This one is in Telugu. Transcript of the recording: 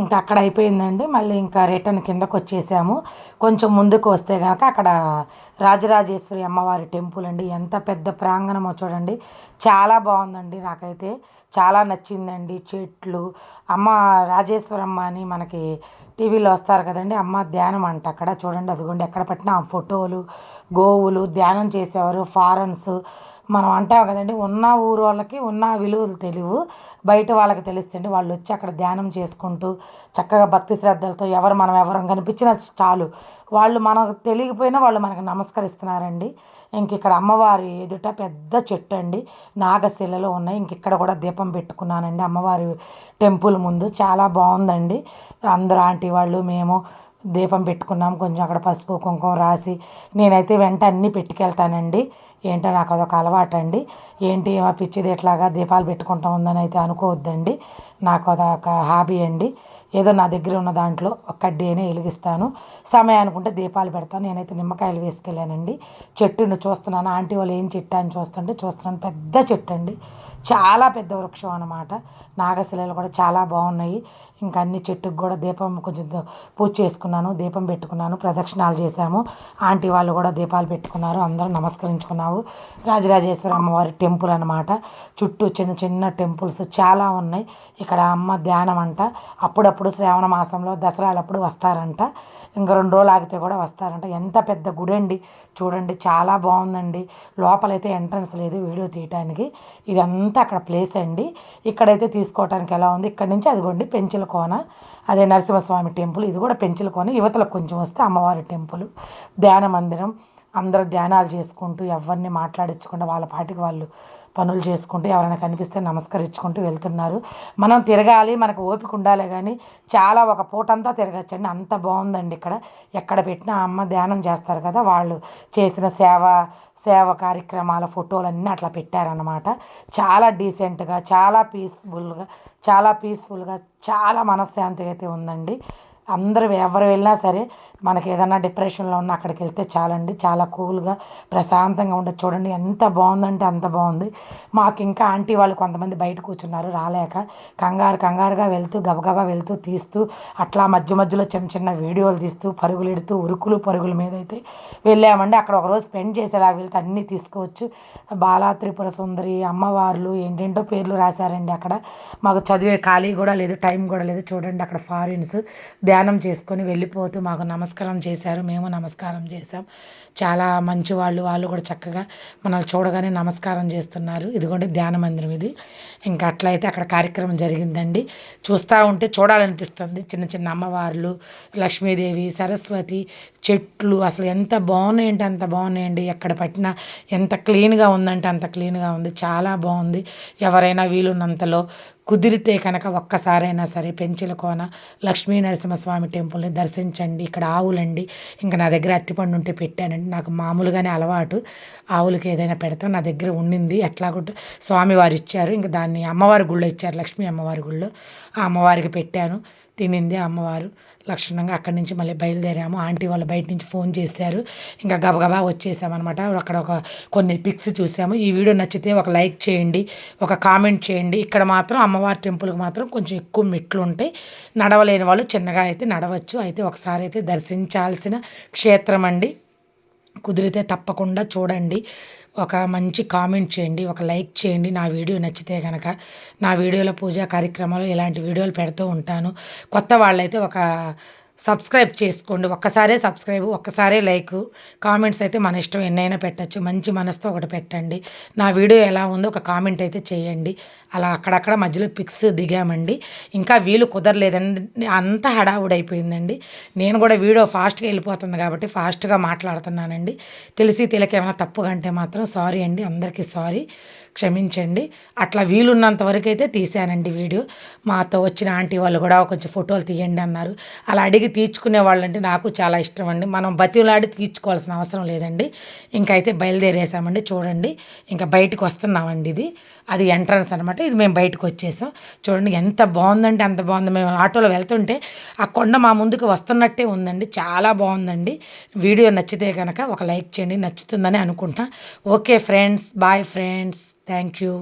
ఇంకా అక్కడ అయిపోయిందండి. మళ్ళీ ఇంకా రిటర్న్ కిందకొచ్చేసాము. కొంచెం ముందుకు వస్తే గనక అక్కడ రాజరాజేశ్వరి అమ్మవారి టెంపుల్ అండి. ఎంత పెద్ద ప్రాంగణమో చూడండి. చాలా బాగుందండి. నాకైతే చాలా నచ్చిందండి. చెట్లు, అమ్మ రాజేశ్వరమ్మ అని మనకి టీవీలో వస్తారు కదండీ! అమ్మ ధ్యానం అంట అక్కడ. చూడండి అదిగోండి ఎక్కడ పట్టినా ఆ ఫోటోలు, గోవులు, ధ్యానం చేసేవారు, ఫారెన్స్ మనం అంటాం కదండీ! ఉన్న ఊరోళ్ళకి ఉన్న విలువలు తెలియవు. బయట వాళ్ళకి తెలుస్తండి. వాళ్ళొచ్చి అక్కడ ధ్యానం చేసుకుంటూ, చక్కగా భక్తి శ్రద్ధలతో మనం ఎవరం కనిపించినా చాలు. వాళ్ళు మనకు తెలియకపోయినా వాళ్ళు మనకు నమస్కరిస్తున్నారండి. ఇంకిక్కడ అమ్మవారి ఎదుట పెద్ద చెట్టండి. నాగశిలలు ఉన్నాయి. ఇంకిక్కడ కూడా దీపం పెట్టుకున్నానండి అమ్మవారి టెంపుల్ ముందు. చాలా బావుందండి. అందరూ ఆంటీ వాళ్ళు, మేము దీపం పెట్టుకున్నాం. కొంచెం అక్కడ పసుపు, కుంకుమ రాసి నేనైతే వెంట అన్నీ పెట్టుకెళ్తానండి. ఏంటో నాకు అదొక అలవాటండి. ఏంటి ఈమె పిచ్చిది ఇట్లాగా దీపాలు పెట్టుకుంటా ఉందని అయితే అనుకోవద్దండి. నాకు అదొక హాబీ అండి. ఏదో నా దగ్గర ఉన్న దాంట్లో ఒక కడ్డీ అయినా వెలిగిస్తాను. సమయానికి ఉంటే దీపాలు పెడతాను. నేనైతే నిమ్మకాయలు వేసుకెళ్ళానండి. చెట్టుని చూస్తున్నాను. ఆంటీ వాళ్ళు ఏం చెట్టు అని చూస్తున్నాను. పెద్ద చెట్టు అండి. చాలా పెద్ద వృక్షం అనమాట. నాగశిలలు కూడా చాలా బాగున్నాయి. ఇంకా అన్ని చెట్టుకు కూడా దీపం కొంచెం పూజ చేసుకున్నాను. దీపం పెట్టుకున్నాను. ప్రదక్షిణాలు చేశాము. ఆంటీ వాళ్ళు కూడా దీపాలు పెట్టుకున్నారు. అందరం నమస్కరించుకున్నాము. రాజరాజేశ్వరి అమ్మవారి టెంపుల్ అనమాట. చుట్టూ చిన్న చిన్న టెంపుల్స్ చాలా ఉన్నాయి. ఇక్కడ అమ్మ ధ్యానం అంట. అప్పుడప్పుడు శ్రావణ మాసంలో దసరాలప్పుడు వస్తారంట. ఇంక 2 రోజులు ఆగితే కూడా వస్తారంట. ఎంత పెద్ద గుడి అండి. చూడండి చాలా బాగుందండి. లోపలైతే ఎంట్రన్స్ లేదు వీడియో తీయటానికి. ఇదంతా అక్కడ ప్లేస్ అండి. ఇక్కడైతే తీసుకోవటానికి ఎలా ఉంది. ఇక్కడ నుంచి అదిగోండి పెంచుల కోన, అదే నరసింహస్వామి టెంపుల్. ఇది కూడా పెంచుల కోన. యువతలకు కొంచెం వస్తే అమ్మవారి టెంపుల్, ధ్యాన మందిరం. అందరూ ధ్యానాలు చేసుకుంటూ ఎవరిని మాట్లాడించకుండా వాళ్ళ పాటికి వాళ్ళు పనులు చేసుకుంటూ ఎవరైనా కనిపిస్తే నమస్కరించుకుంటూ వెళ్తున్నారు. మనం తిరగాలి, మనకు ఓపిక ఉండాలే కానీ చాలా ఒక పూటంతా తిరగచ్చండి. అంత బాగుందండి ఇక్కడ. ఎక్కడ పెట్టినా అమ్మ ధ్యానం చేస్తారు కదా, వాళ్ళు చేసిన సేవ కార్యక్రమాల ఫోటోలన్నీ అట్లా పెట్టారన్నమాట. చాలా డీసెంట్గా, చాలా పీస్ఫుల్గా, చాలా మనశ్శాంతిగా అయితే ఉందండి. అందరూ ఎవరు వెళ్ళినా సరే మనకి ఏదైనా డిప్రెషన్లో ఉన్నా అక్కడికి వెళ్తే చాలండి. చాలా కూల్గా ప్రశాంతంగా ఉండదు. చూడండి ఎంత బాగుందంటే అంత బాగుంది. మాకు ఇంకా ఆంటీ వాళ్ళు కొంతమంది బయట కూర్చున్నారు రాలేక. కంగారుగా వెళ్తూ గబగబా వెళ్తూ తీస్తూ అట్లా మధ్య మధ్యలో చిన్న చిన్న వీడియోలు తీస్తూ పరుగులెడుతూ ఉరుకులు పరుగుల మీద అయితే వెళ్ళామండి. అక్కడ ఒకరోజు స్పెండ్ చేసేలా వెళ్తే అన్నీ తీసుకోవచ్చు. బాలా త్రిపుర సుందరి అమ్మవార్లు ఏంటేంటో పేర్లు రాశారండి అక్కడ. మాకు చదివే ఖాళీ కూడా లేదు, టైం కూడా లేదు. చూడండి అక్కడ ఫారిన్స్ ధ్యానం చేసుకొని వెళ్ళిపోతూ మాకు నమస్కారం చేశారు. మేము నమస్కారం చేశాం. చాలా మంచి వాళ్ళు కూడా చక్కగా మనల్ని చూడగానే నమస్కారం చేస్తున్నారు. ఇదిగోండి ధ్యాన మందిరం ఇది. ఇంకా అట్లయితే అక్కడ కార్యక్రమం జరిగిందండి. చూస్తూ ఉంటే చూడాలనిపిస్తుంది. చిన్న చిన్న అమ్మవార్లు, లక్ష్మీదేవి, సరస్వతి, చెట్లు అసలు ఎంత బాగున్నాయంటే అంత బాగున్నాయండి. ఎక్కడ పట్టినా ఎంత క్లీన్గా ఉందంటే అంత క్లీన్గా ఉంది. చాలా బాగుంది. ఎవరైనా వీలున్నంతలో కుదిరితే కనుక ఒక్కసారైనా సరే పెంచెల కోన లక్ష్మీ నరసింహస్వామి టెంపుల్ని దర్శించండి. ఇక్కడ ఆవులండి. ఇంకా నా దగ్గర అరటిపండు ఉంటే పెట్టానండి. నాకు మామూలుగానే అలవాటు. ఆవులకి ఏదైనా పెడతాం. నా దగ్గర ఉండింది. ఎట్లాగొట్టు స్వామివారు ఇచ్చారు. ఇంకా దాన్ని అమ్మవారి గుళ్ళో ఇచ్చారు. లక్ష్మీ అమ్మవారి గుళ్ళో ఆ అమ్మవారికి పెట్టాను. తినింది ఆ అమ్మవారు. లక్షణంగా అక్కడి నుంచి మళ్ళీ బయలుదేరాము. ఆంటీ వాళ్ళు బయట నుంచి ఫోన్ చేశారు. ఇంకా గబగబా వచ్చేసామన్నమాట. అక్కడ కొన్ని పిక్స్ చూసాము. ఈ వీడియో నచ్చితే ఒక లైక్ చేయండి, ఒక కామెంట్ చేయండి. ఇక్కడ మాత్రం అమ్మవారి టెంపుల్కి మాత్రం కొంచెం ఎక్కువ మెట్లు ఉంటాయి. నడవలేని వాళ్ళు చిన్నగా అయితే నడవచ్చు. అయితే ఒకసారి అయితే దర్శించాల్సిన క్షేత్రం అండి. కుదిరితే తప్పకుండా చూడండి. ఒక మంచి కామెంట్ చేయండి, ఒక లైక్ చేయండి నా వీడియో నచ్చితే కనుక. నా వీడియోలో పూజా కార్యక్రమాలు ఇలాంటి వీడియోలు పెడుతూ ఉంటాను. కొత్త వాళ్ళైతే ఒక సబ్స్క్రైబ్ చేసుకోండి. ఒక్కసారే సబ్స్క్రైబ్, ఒక్కసారే లైకు. కామెంట్స్ అయితే మన ఇష్టం ఎన్నైనా పెట్టచ్చు. మంచి మనసుతో ఒకటి పెట్టండి. నా వీడియో ఎలా ఉందో ఒక కామెంట్ అయితే చేయండి. అలా అక్కడక్కడ మధ్యలో పిక్స్ దిగామండి. ఇంకా వీలు కుదరలేదండి. అంత హడావుడైపోయిందండి. నేను కూడా వీడియో ఫాస్ట్గా వెళ్ళిపోతుంది కాబట్టి ఫాస్ట్గా మాట్లాడుతున్నానండి. తెలియక ఏమైనా తప్పుగా అంటే మాత్రం సారీ అండి. అందరికీ సారీ, క్షమించండి. అట్లా వీలున్నంత వరకు అయితే తీశానండి వీడియో. మాతో వచ్చిన ఆంటీ వాళ్ళు కూడా కొంచెం ఫోటోలు తీయండి అన్నారు. అలా అడిగి తీర్చుకునే వాళ్ళంటే నాకు చాలా ఇష్టం అండి. మనం బతిలాడి తీర్చుకోవాల్సిన అవసరం లేదండి. ఇంకైతే బయలుదేరేసామండి. చూడండి ఇంకా బయటకు వస్తున్నామండి. అది ఎంట్రన్స్ అనమాట. ఇది మేము బయటకు వచ్చేసాం. చూడండి ఎంత బాగుందంటే అంత బాగుంది. మేము ఆటోలో వెళ్తుంటే ఆ కొండ మా ముందుకు వస్తున్నట్టే ఉందండి. చాలా బాగుందండి. వీడియో నచ్చితే కనుక ఒక లైక్ చేయండి. నచ్చుతుందని అనుకుంటా. Okay friends, bye friends, thank you.